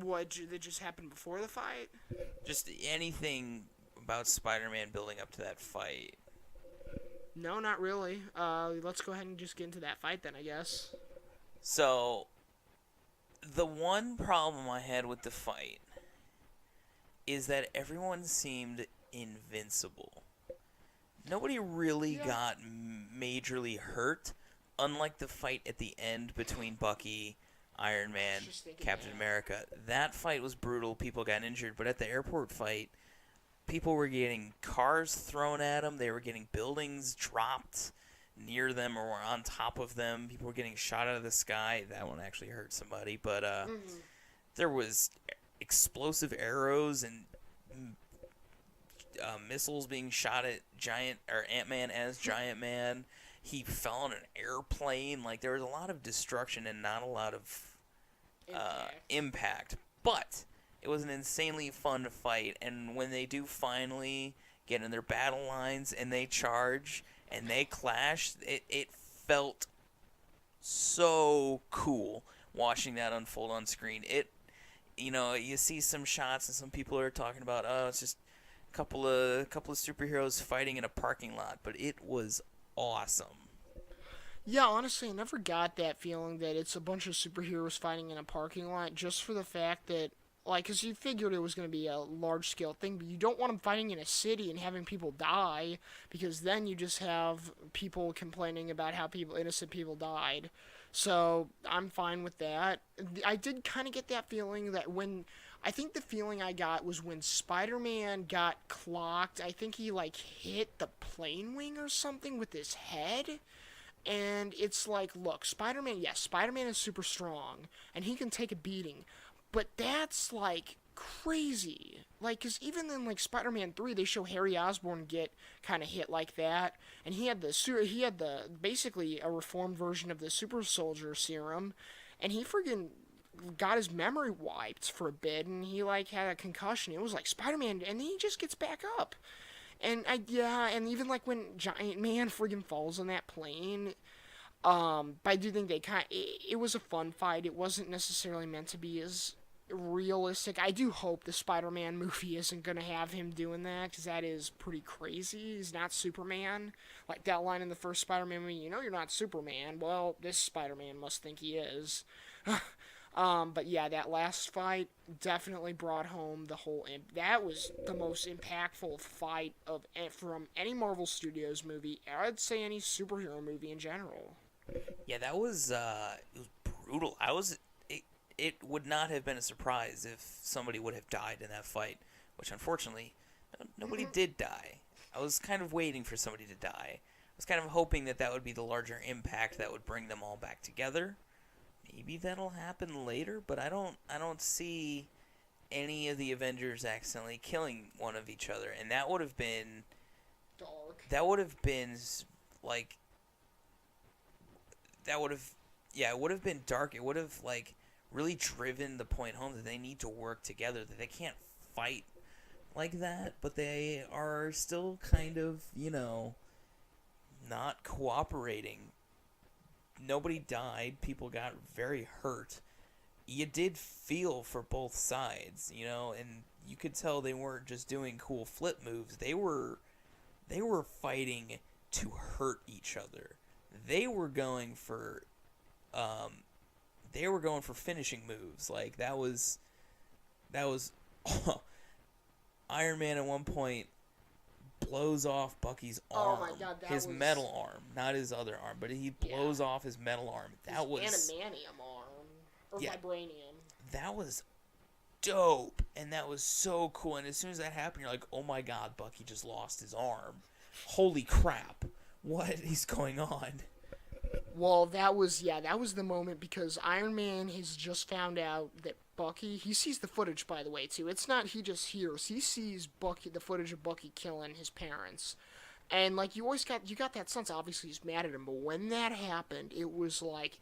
What did just happen before the fight? Just anything about Spider-Man building up to that fight. No, not really. Let's go ahead and just get into that fight then, I guess. So, the one problem I had with the fight is that everyone seemed invincible. Nobody really got majorly hurt, unlike the fight at the end between Bucky, Iron Man, Captain America. That fight was brutal. People got injured. But at the airport fight, people were getting cars thrown at them. They were getting buildings dropped near them or on top of them. People were getting shot out of the sky. That one actually hurt somebody. But there was explosive arrows and missiles being shot at Ant-Man as Giant Man. He fell on an airplane. Like, there was a lot of destruction and not a lot of impact. But it was an insanely fun fight. And when they do finally get in their battle lines and they charge and they clash, it felt so cool watching that unfold on screen. You see some shots and some people are talking about, oh, it's just couple of superheroes fighting in a parking lot, but it was awesome. Yeah, honestly, I never got that feeling that it's a bunch of superheroes fighting in a parking lot just for the fact that, like, because you figured it was going to be a large scale thing, but you don't want them fighting in a city and having people die because then you just have people complaining about how innocent people died. So I'm fine with that. I did kind of get that feeling that I think the feeling I got was when Spider Man got clocked, I think he, like, hit the plane wing or something with his head. And it's like, look, Spider Man, yes, Spider Man is super strong, and he can take a beating, but that's like crazy. Like, because even in like Spider Man 3, they show Harry Osborn get kind of hit like that, and he had the basically a reformed version of the super soldier serum, and he friggin' got his memory wiped for a bit, and he like had a concussion. It was like Spider Man, and then he just gets back up. And even like when Giant Man friggin' falls on that plane, but I do think it was a fun fight. It wasn't necessarily meant to be as realistic. I do hope the Spider-Man movie isn't gonna have him doing that because that is pretty crazy. He's not Superman. Like that line in the first Spider-Man movie, you know you're not Superman. Well, this Spider-Man must think he is. But yeah, that last fight definitely brought home the whole. That was the most impactful fight from any Marvel Studios movie. I'd say any superhero movie in general. Yeah, that was it was brutal. It would not have been a surprise if somebody would have died in that fight, which unfortunately nobody did die. I was kind of waiting for somebody to die. I was kind of hoping that would be the larger impact that would bring them all back together. Maybe that'll happen later, but I don't see any of the Avengers accidentally killing one of each other, and that would have been Dark. Like that would have yeah, it would have been dark. It would have like really driven the point home that they need to work together, that they can't fight like that, but they are still kind of, not cooperating. Nobody died. People got very hurt. You did feel for both sides, and you could tell they weren't just doing cool flip moves. They were fighting to hurt each other. They were going for finishing moves. Like that was Iron Man at one point blows off Bucky's arm. Oh my God, his metal arm, not his other arm, but he blows off his metal arm. That was adamantium arm or vibranium. That was dope, and that was so cool. And as soon as that happened, you're like, "Oh my God, Bucky just lost his arm! Holy crap! What is going on?" Well, that was the moment because Iron Man has just found out that Bucky, he sees the footage, by the way, too. It's not he just hears. He sees the footage of Bucky killing his parents. And, like, you got that sense, obviously he's mad at him, but when that happened, it was like,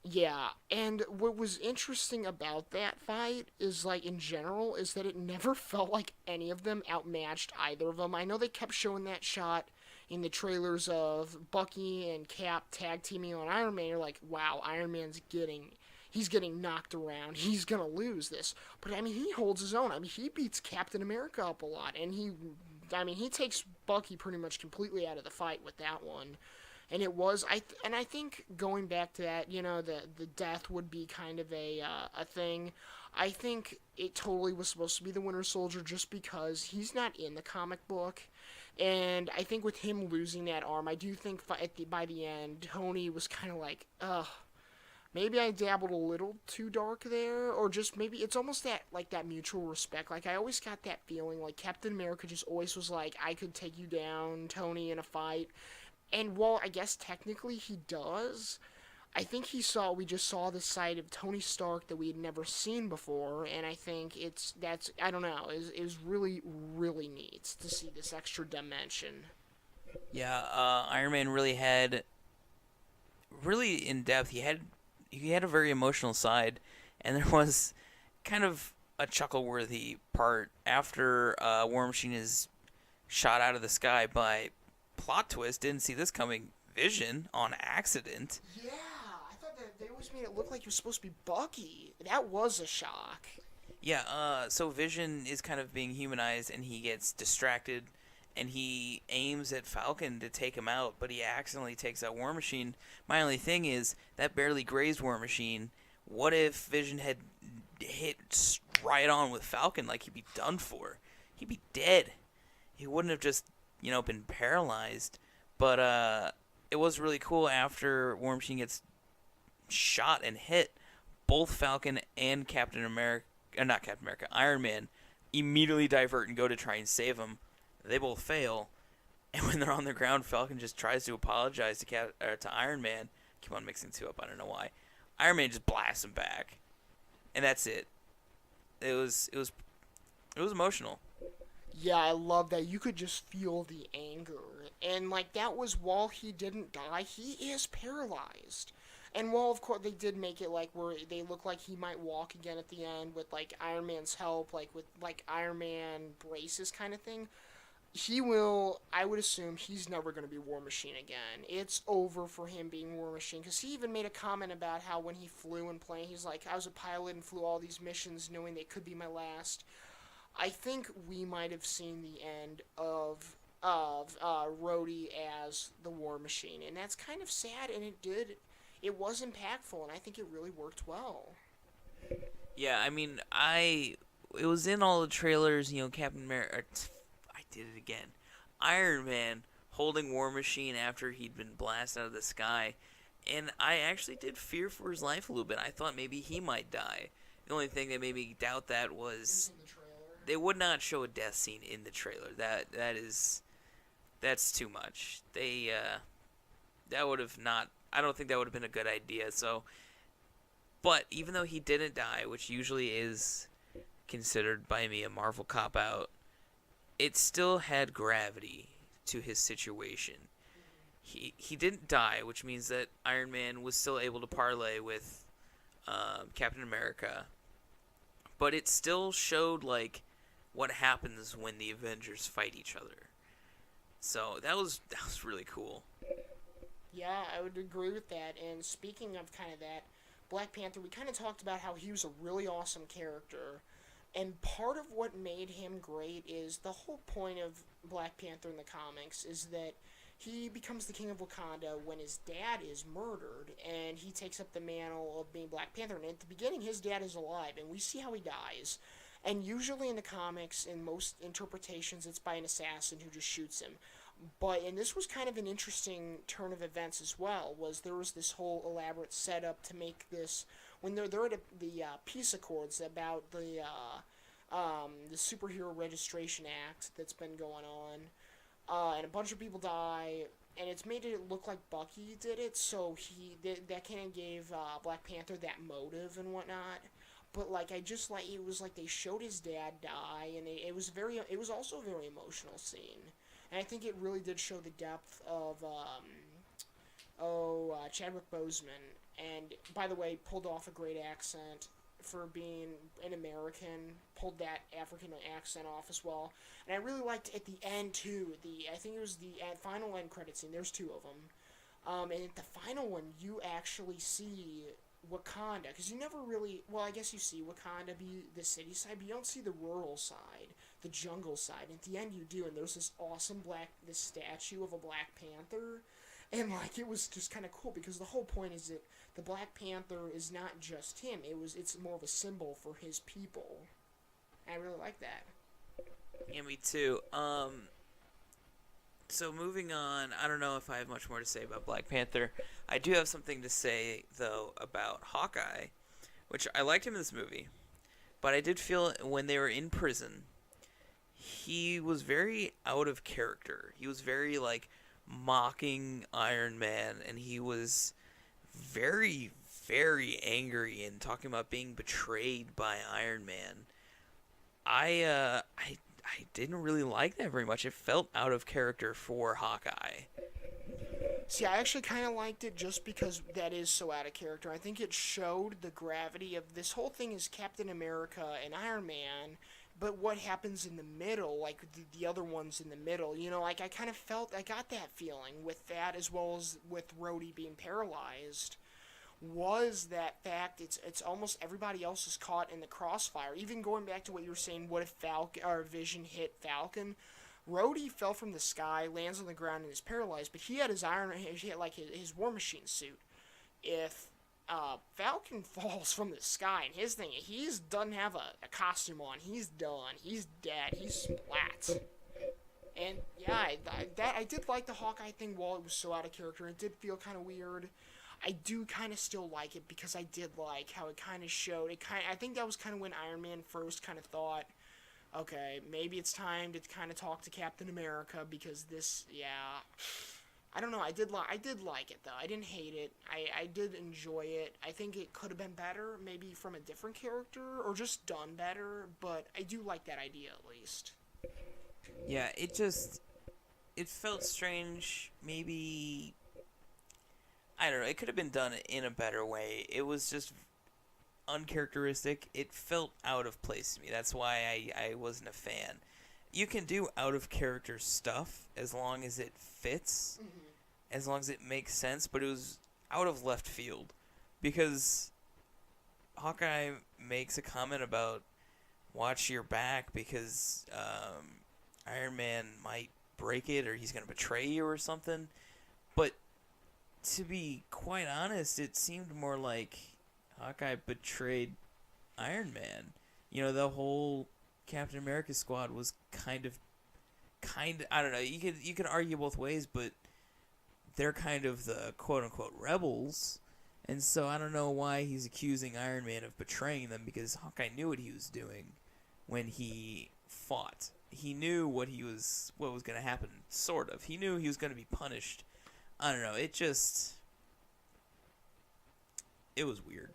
yeah. And what was interesting about that fight is, like, in general, is that it never felt like any of them outmatched either of them. I know they kept showing that shot in the trailers of Bucky and Cap tag teaming on Iron Man. You're like, wow, Iron Man's he's getting knocked around. He's gonna lose this. But I mean, he holds his own. I mean, he beats Captain America up a lot, and he takes Bucky pretty much completely out of the fight with that one. And it was I think going back to that, the death would be kind of a thing. I think it totally was supposed to be the Winter Soldier just because he's not in the comic book. And I think with him losing that arm, I do think by the end, Tony was kind of like, ugh, maybe I dabbled a little too dark there, or just maybe it's almost that mutual respect. Like, I always got that feeling, like, Captain America just always was like, I could take you down, Tony, in a fight. And while I guess technically he does, I think we just saw the side of Tony Stark that we had never seen before, and I think I don't know, it was really, really neat to see this extra dimension. Yeah, Iron Man really in depth. He had a very emotional side, and there was kind of a chuckle-worthy part after War Machine is shot out of the sky by, plot twist, didn't see this coming, Vision on accident. Yeah, I thought that they always made it look like he was supposed to be Bucky. That was a shock. Yeah, so Vision is kind of being humanized and he gets distracted and he aims at Falcon to take him out, but he accidentally takes out War Machine. My only thing is that barely grazed War Machine. What if Vision had hit right on with Falcon? Like, he'd be done for. He'd be dead. He wouldn't have just, been paralyzed. But it was really cool after War Machine gets shot and hit. Both Falcon and Captain America, not Captain America, Iron Man, immediately divert and go to try and save him. They both fail, and when they're on the ground, Falcon just tries to apologize to Iron Man. Keep on mixing two up. I don't know why. Iron Man just blasts him back, and that's it. It was emotional. Yeah, I love that. You could just feel the anger. And, like, that was while he didn't die, he is paralyzed. And while, of course, they did make it, like, where they look like he might walk again at the end with, like, Iron Man's help, like, with, like, Iron Man braces kind of thing, he will, I would assume, he's never going to be War Machine again. It's over for him being War Machine. Because he even made a comment about how when he flew and plane, he's like, I was a pilot and flew all these missions knowing they could be my last. I think we might have seen the end of Rhodey as the War Machine, and that's kind of sad. And it was impactful, and I think it really worked well. Yeah, I mean, it was in all the trailers. Captain America. I did it again. Iron Man holding War Machine after he'd been blasted out of the sky, and I actually did fear for his life a little bit. I thought maybe he might die. The only thing that made me doubt that was they would not show a death scene in the trailer. That's too much. That would have not. I don't think that would have been a good idea. So, but even though he didn't die, which usually is considered by me a Marvel cop out, it still had gravity to his situation. He didn't die, which means that Iron Man was still able to parlay with Captain America, but it still showed like what happens when the Avengers fight each other. So that was really cool. Yeah, I would agree with that. And speaking of kind of that, Black Panther, we kind of talked about how he was a really awesome character. And part of what made him great is the whole point of Black Panther in the comics is that he becomes the king of Wakanda when his dad is murdered, and he takes up the mantle of being Black Panther. And at the beginning, his dad is alive, and we see how he dies. And usually in the comics, in most interpretations, it's by an assassin who just shoots him. And this was kind of an interesting turn of events as well, was there was this whole elaborate setup to make this, when they're at the peace accords about the Superhero Registration Act that's been going on, and a bunch of people die, and it's made it look like Bucky did it, so that kind of gave Black Panther that motive and whatnot. But like it was like they showed his dad die, and it was also a very emotional scene, and I think it really did show the depth of Chadwick Boseman, and by the way, pulled off a great accent for being an American, pulled that African accent off as well. And I really liked at the end too. I think it was the final end credit scene. There's two of them, and at the final one, you actually see Wakanda, because you never really, well, I guess you see Wakanda be the city side, but you don't see the rural side, the jungle side. And at the end, you do, and there's this awesome this statue of a Black Panther. And like it was just kind of cool because the whole point is that the Black Panther is not just him. It's more of a symbol for his people. And I really like that. Yeah, me too. So moving on, I don't know if I have much more to say about Black Panther. I do have something to say though about Hawkeye, which I liked him in this movie, but I did feel when they were in prison, he was very out of character. He was very like mocking Iron Man, and he was very, very angry and talking about being betrayed by Iron Man. I didn't really like that very much. It felt out of character for Hawkeye. See, I actually kind of liked it just because that is so out of character. I think it showed the gravity of this whole thing is Captain America and Iron Man, but what happens in the middle, like the other ones in the middle, like I kind of got that feeling with that as well as with Rhodey being paralyzed, was that fact. It's almost everybody else is caught in the crossfire. Even going back to what you were saying, what if Falcon or Vision hit Falcon? Rhodey fell from the sky, lands on the ground, and is paralyzed. But he had he had like his War Machine suit. If Falcon falls from the sky, and his thing, he doesn't have a costume on. He's done. He's dead. He's splat. And yeah, I did like the Hawkeye thing while it was so out of character. It did feel kind of weird. I do kind of still like it because I did like how it kind of showed. I think that was kind of when Iron Man first kind of thought, okay, maybe it's time to kind of talk to Captain America because this, yeah. I don't know. I did like it though. I didn't hate it. I did enjoy it. I think it could have been better, maybe from a different character or just done better. But I do like that idea at least. Yeah, it felt strange. Maybe I don't know. It could have been done in a better way. It was just uncharacteristic. It felt out of place to me. That's why I wasn't a fan. You can do out of character stuff as long as it fits, as long as it makes sense, but it was out of left field because Hawkeye makes a comment about watch your back because Iron Man might break it or he's going to betray you or something. But to be quite honest, it seemed more like Hawkeye betrayed Iron Man. You know, the whole Captain America squad was kind of I don't know, you could argue both ways, but they're kind of the quote unquote rebels. And so I don't know why he's accusing Iron Man of betraying them because Hawkeye knew what he was doing when he fought. He knew what was going to happen, sort of. He knew he was going to be punished. I don't know, it was weird.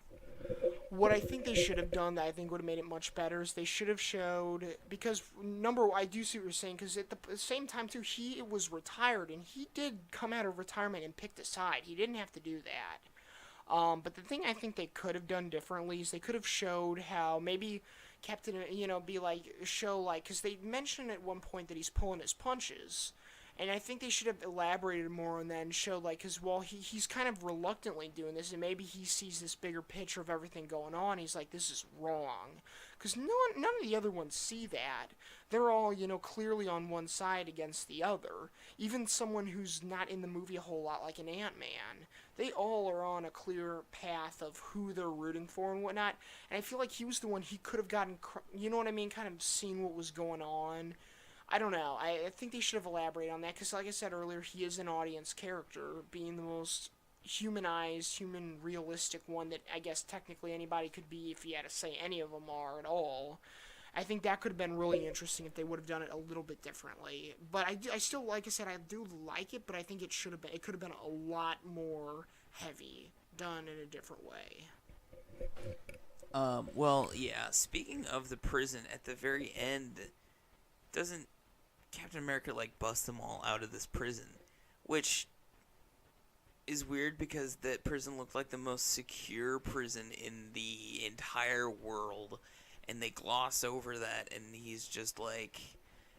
What I think they should have done that I think would have made it much better is they should have showed, because I do see what you're saying, because at the same time too, he was retired and he did come out of retirement and picked a side. He didn't have to do that. But the thing I think they could have done differently is they could have showed how maybe Captain, because they mentioned at one point that he's pulling his punches. And I think they should have elaborated more on that and showed, like, because while he's kind of reluctantly doing this, and maybe he sees this bigger picture of everything going on, he's like, this is wrong. Because none of the other ones see that. They're all, clearly on one side against the other. Even someone who's not in the movie a whole lot, like an Ant-Man. They all are on a clear path of who they're rooting for and whatnot. And I feel like he was the one he could have gotten, you know what I mean, kind of seen what was going on. I don't know. I think they should have elaborated on that because, like I said earlier, he is an audience character, being the most humanized, realistic one that I guess technically anybody could be if he had to say any of them are at all. I think that could have been really interesting if they would have done it a little bit differently. But I still, like I said, I do like it, but I think it could have been a lot more heavy, done in a different way. Well, yeah, speaking of the prison, at the very end, doesn't Captain America, bust them all out of this prison? Which is weird because that prison looked like the most secure prison in the entire world, and they gloss over that, and he's just like...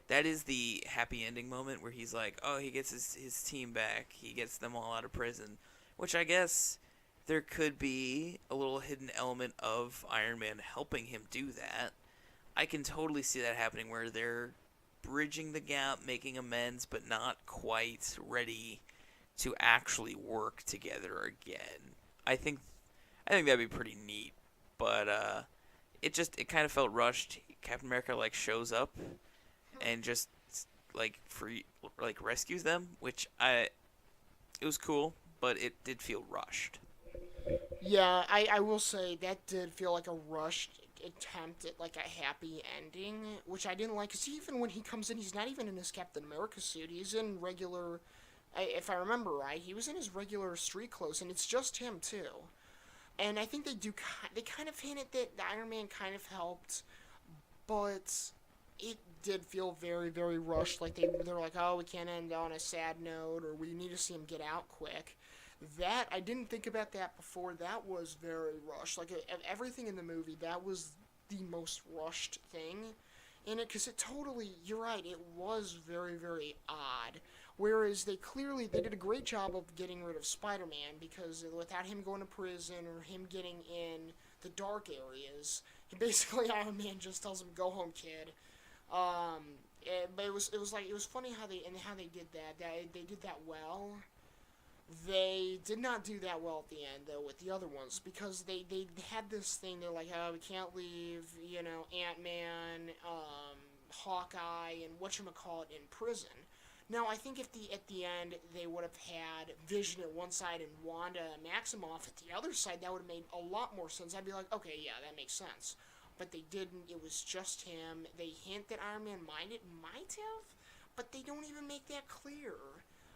That is the happy ending moment where he's like, oh, he gets his team back, he gets them all out of prison, which I guess there could be a little hidden element of Iron Man helping him do that. I can totally see that happening where they're bridging the gap, making amends, but not quite ready to actually work together again. I think that'd be pretty neat, but it kind of felt rushed. Captain America shows up and just rescues them, which it was cool, but it did feel rushed. Yeah, I will say that did feel like a rushed attempt at a happy ending, which I didn't like. Cause even when he comes in, he's not even in his Captain America suit. He's in regular, if I remember right, he was in his regular street clothes, and it's just him too. And I think they kind of hinted that the Iron Man kind of helped, but it did feel very, very rushed. They're like, oh, we can't end on a sad note, or we need to see him get out quick. That, I didn't think about that before. That was very rushed. Everything in the movie, that was the most rushed thing in it. Because you're right, it was very, very odd. Whereas they did a great job of getting rid of Spider-Man because without him going to prison or him getting in the dark areas, basically Iron Man just tells him, "Go home, kid." But it was funny how they did that. They did that well. They did not do that well at the end though with the other ones because they had this thing. They're like, "Oh, we can't leave," Ant-Man, Hawkeye, and whatchamacallit in prison. Now, I think if at the end they would have had Vision at one side and Wanda Maximoff at the other side, that would have made a lot more sense. I'd be like, okay, yeah, that makes sense. But they didn't. It was just him. They hint that Iron Man might have, but they don't even make that clear.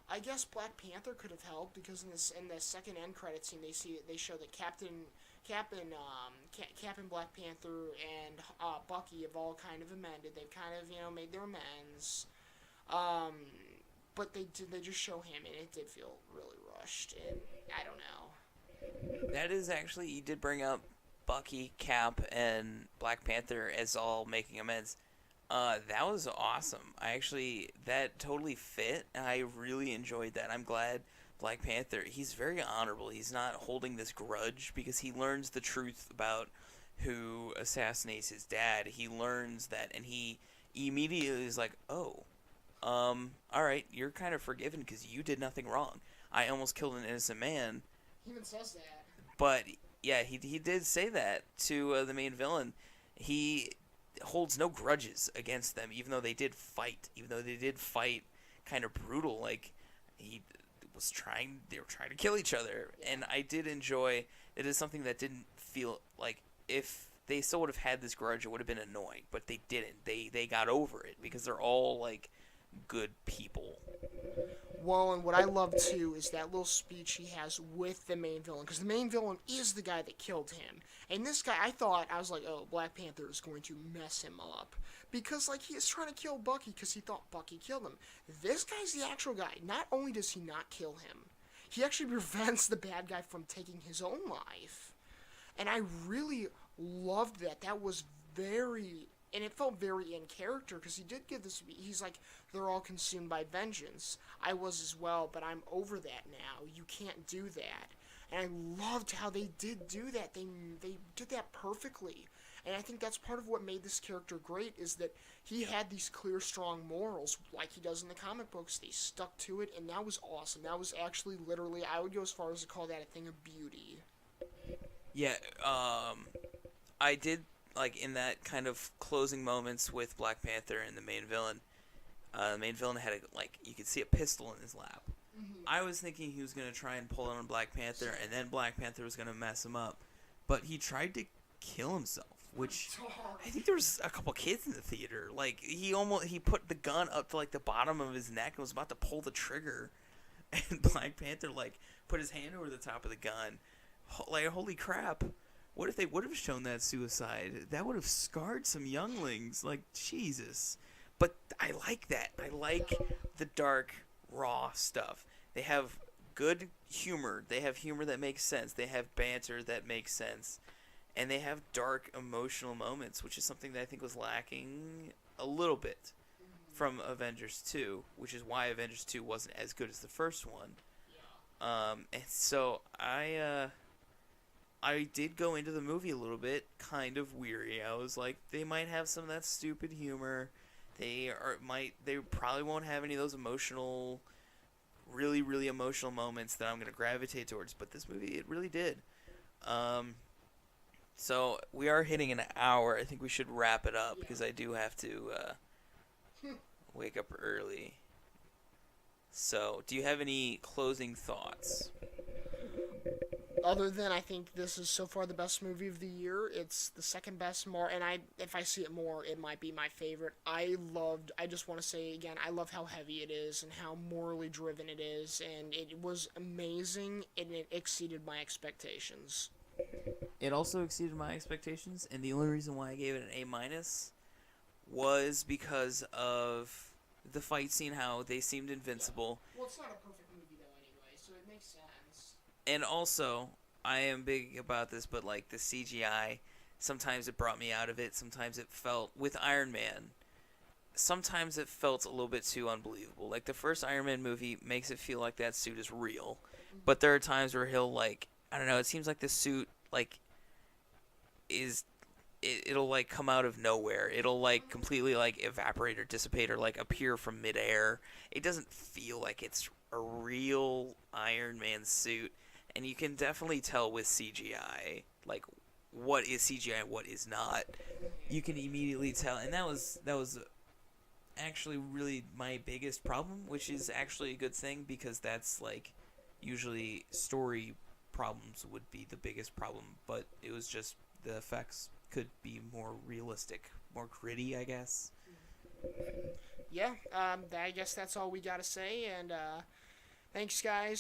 I guess Black Panther could have helped because in the second end credit scene they show that Cap and Black Panther and Bucky have all kind of amended. They've kind of made their amends. But they just show him, and it did feel really rushed, and I don't know. That is actually, you did bring up Bucky, Cap, and Black Panther as all making amends. That was awesome. That totally fit, and I really enjoyed that. I'm glad Black Panther, he's very honorable. He's not holding this grudge because he learns the truth about who assassinates his dad. He learns that, and he immediately is like, oh, alright, you're kind of forgiven because you did nothing wrong. I almost killed an innocent man. He even says that. But, yeah, he did say that to the main villain. He holds no grudges against them, even though they did fight. Even though they did fight kind of brutal, like, they were trying to kill each other. And I did enjoy, it is something that didn't feel like, if they still would have had this grudge, it would have been annoying. But they didn't. They got over it because they're all, like, good people. Well, and what I love too is that little speech he has with the main villain, because the main villain is the guy that killed him. And this guy, I was like, oh, Black Panther is going to mess him up, because like he is trying to kill Bucky because he thought Bucky killed him. This guy's the actual guy. Not only does he not kill him, he actually prevents the bad guy from taking his own life. And I really loved that. That was and it felt very in character because he did give this. He's like, they're all consumed by vengeance. I was as well, but I'm over that now. You can't do that. And I loved how they did do that. They did that perfectly. And I think that's part of what made this character great is that he had these clear, strong morals like he does in the comic books. They stuck to it, and that was awesome. That was actually literally, I would go as far as to call that a thing of beauty. Yeah, I did, like, in that kind of closing moments with Black Panther and the main villain had, you could see a pistol in his lap. Mm-hmm. I was thinking he was going to try and pull it on Black Panther, and then Black Panther was going to mess him up. But he tried to kill himself, which I think there was a couple kids in the theater. Like, he put the gun up to, like, the bottom of his neck and was about to pull the trigger. And Black Panther, like, put his hand over the top of the gun. Like, holy crap. What if they would have shown that suicide? That would have scarred some younglings. Like, Jesus. But I like that. I like the dark, raw stuff. They have good humor. They have humor that makes sense. They have banter that makes sense. And they have dark, emotional moments, which is something that I think was lacking a little bit from Avengers 2, which is why Avengers 2 wasn't as good as the first one. And so I did go into the movie a little bit kind of weary. I was like, they might have some of that stupid humor. They probably won't have any of those emotional, really, really emotional moments that I'm going to gravitate towards. But this movie, it really did. So we are hitting an hour. I think we should wrap it up because I do have to wake up early. So, do you have any closing thoughts? Other than I think this is so far the best movie of the year. It's the second best if I see it more, it might be my favorite. I just want to say again, I love how heavy it is and how morally driven it is, and it was amazing and it exceeded my expectations. It also exceeded my expectations, and the only reason why I gave it an A- was because of the fight scene, how they seemed invincible. Well, it's not a perfect movie though anyway, so it makes sense. And also, I am big about this, but like the CGI, sometimes it brought me out of it. Sometimes it felt, with Iron Man, sometimes it felt a little bit too unbelievable. Like the first Iron Man movie makes it feel like that suit is real, but there are times where he'll like I don't know. It seems like the suit like is it'll like come out of nowhere. It'll like completely like evaporate or dissipate or like appear from midair. It doesn't feel like it's a real Iron Man suit, and you can definitely tell with CGI like what is CGI and what is not. You can immediately tell, and that was actually really my biggest problem, which is actually a good thing because that's like usually story problems would be the biggest problem, but it was just the effects could be more realistic, more gritty, I guess. Yeah, I guess that's all we got to say. And thanks, guys.